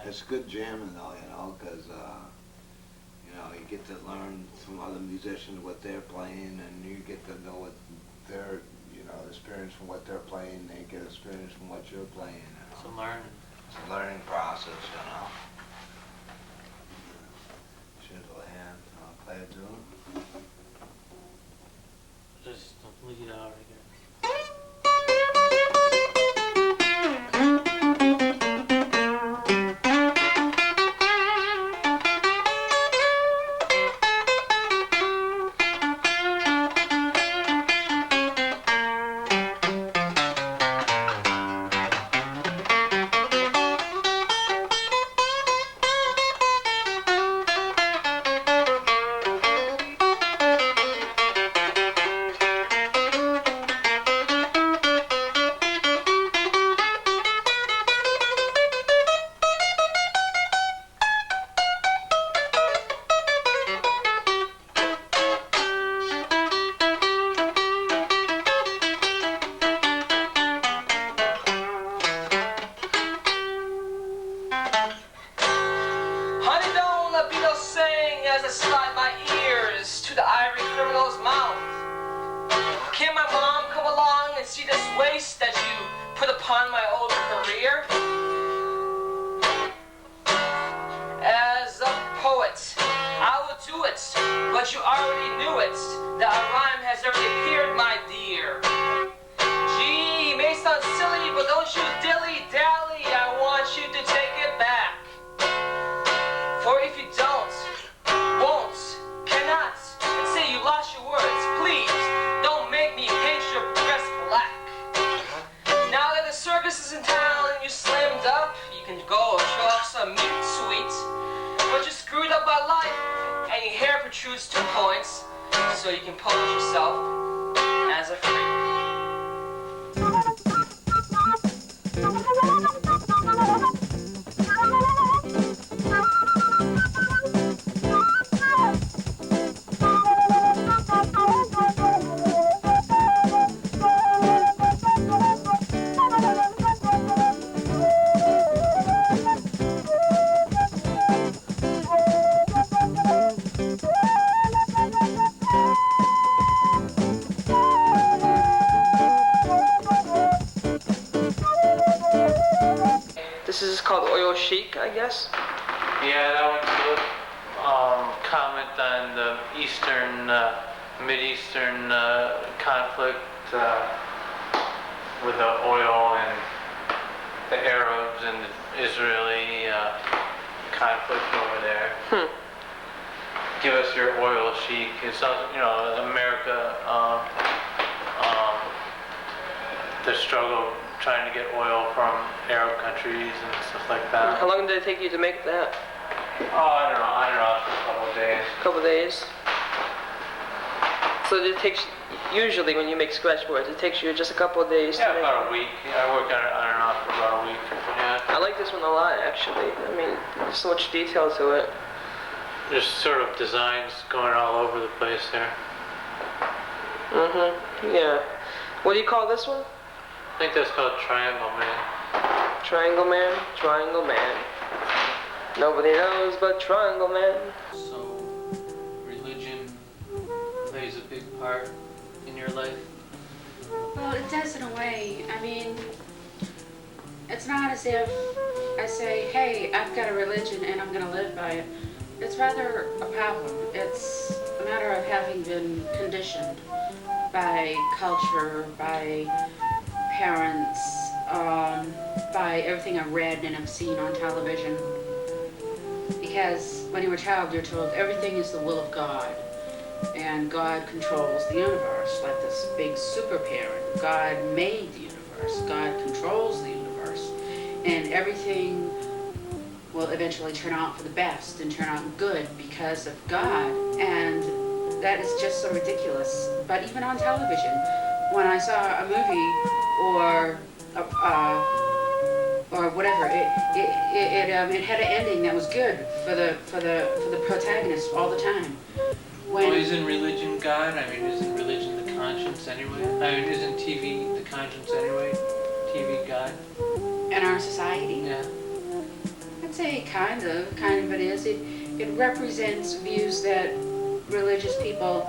It's good jamming though, you know, because, you know, you get to learn from other musicians what they're playing, and you get to know what their, you know, experience from what they're playing. They get experience from what you're playing. You know? It's a learning. It's a learning process, you know. Chisel hand, play a tune. Just lead out again. Slide my ears to the ivory criminal's mouth. Can my mom come along and see this waste that you put upon my old career? As a poet, I will do it, but you already knew it. That rhyme has already appeared, my dear. Gee, may sound silly, but don't you dilly-dally. I want you to take it back. For if you don't, won't, cannot, and say you lost your words, please don't make me paint your dress black. Now that the circus is in town and you slimmed up, you can go show off some meat sweet. But you screwed up my life, and your hair protrudes 2 points, so you can pose yourself as a freak. This is called Oil Chic, I guess. Yeah, that one's good. Comment on the Eastern, Mid-Eastern conflict with the oil and the Arabs and the Israeli conflict over there. Give us your oil chic. It sounds, you know, America, the struggle trying to get oil from Arab countries and stuff like that. How long did it take you to make that? Oh, I don't know, for a couple of days. A couple of days. So it takes, usually when you make scratch boards, it takes you just a couple of days to Yeah, make. about a week. I work on and off for about a week. Yeah. I like this one a lot, actually. I mean, there's so much detail to it. There's sort of designs going all over the place there. Yeah. What do you call this one? I think that's called Triangle Man. Triangle Man? Triangle Man. Nobody knows but Triangle Man. So, religion plays a big part in your life? Well, it does in a way. I mean, it's not as if I say, hey, I've got a religion and I'm going to live by it. It's rather a problem. It's a matter of having been conditioned by culture, by parents, by everything I've read and I've seen on television. Because when you're a child, you're told everything is the will of God. And God controls the universe like this big super parent. God made the universe. God controls the universe. And everything will eventually turn out for the best and turn out good because of God. And that is just so ridiculous. But even on television, when I saw a movie or whatever, it had an ending that was good for the protagonist all the time. Well, isn't religion God? I mean, isn't religion the conscience anyway? I mean, isn't TV the conscience anyway? TV God? In our society? Yeah. I'd say kind of it is. It represents views that religious people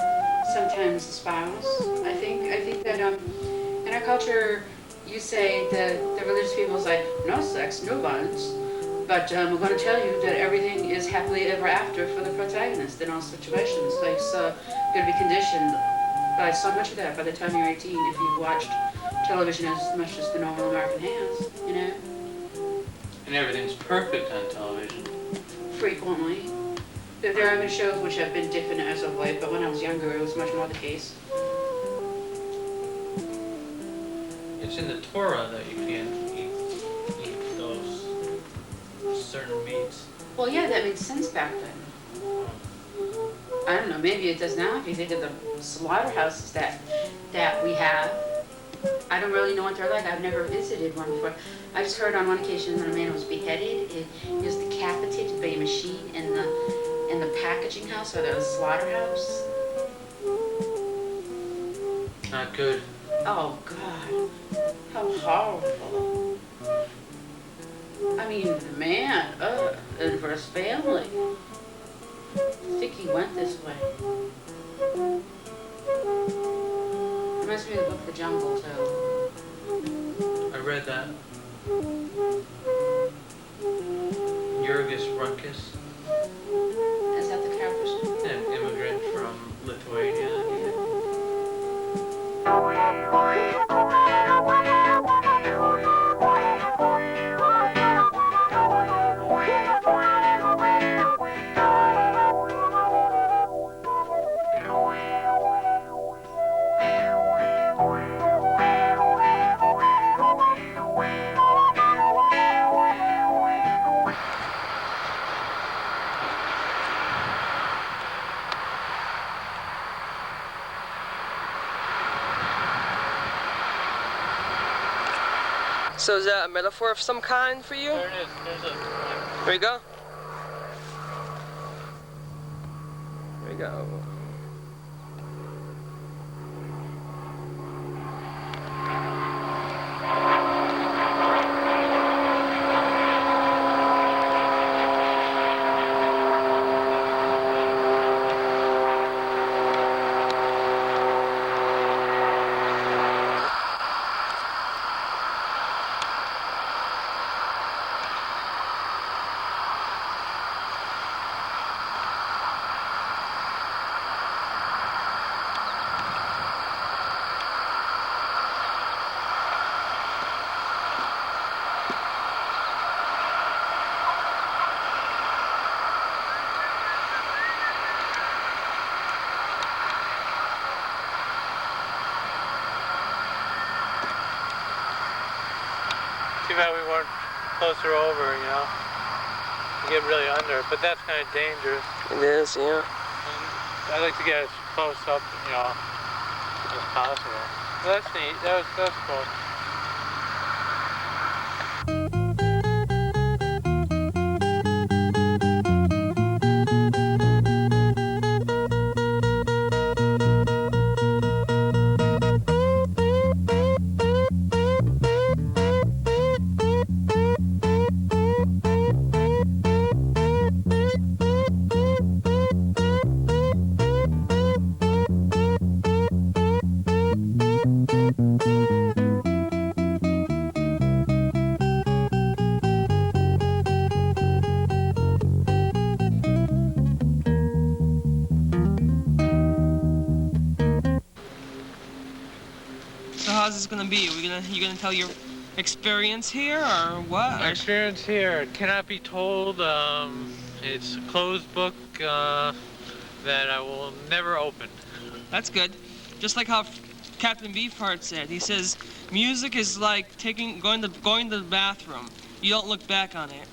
sometimes espouse. I think that in our culture, you say that the religious people say no sex, no violence, but we're going to tell you that everything is happily ever after for the protagonist in all situations. Like, so you're going to be conditioned by so much of that by the time you're 18 if you've watched television as much as the normal American has, you know? And everything's perfect on television. Frequently. There have been shows which have been different as of late, but when I was younger, it was much more the case. It's in the Torah that you can't eat those certain meats. Well, yeah, that made sense back then. I don't know, maybe it does now if you think of the slaughterhouses that we have. I don't really know what they're like. I've never visited one before. I just heard on one occasion when a man was beheaded, he was decapitated by a machine in the packaging house or the slaughterhouse. Not good. Oh, God. How horrible. I mean, the man, and for his family. I think he went this way. Reminds me of the book The Jungle, too. I read that. Jurgis Runkus, Is that the character's name? an immigrant from Lithuania. So is that a metaphor of some kind for you? There it is. There's a. Here we go. Here we go. Too bad we weren't closer over, you know. You get really under, but that's kind of dangerous. It is, yeah. And I'd like to get close up, you know, as possible. That's neat. That's cool. So how's this gonna be? You gonna tell your experience here or what? My experience here cannot be told. It's a closed book that I will never open. That's good. Just like how Captain Beefheart said. He says music is like going to the bathroom. You don't look back on it.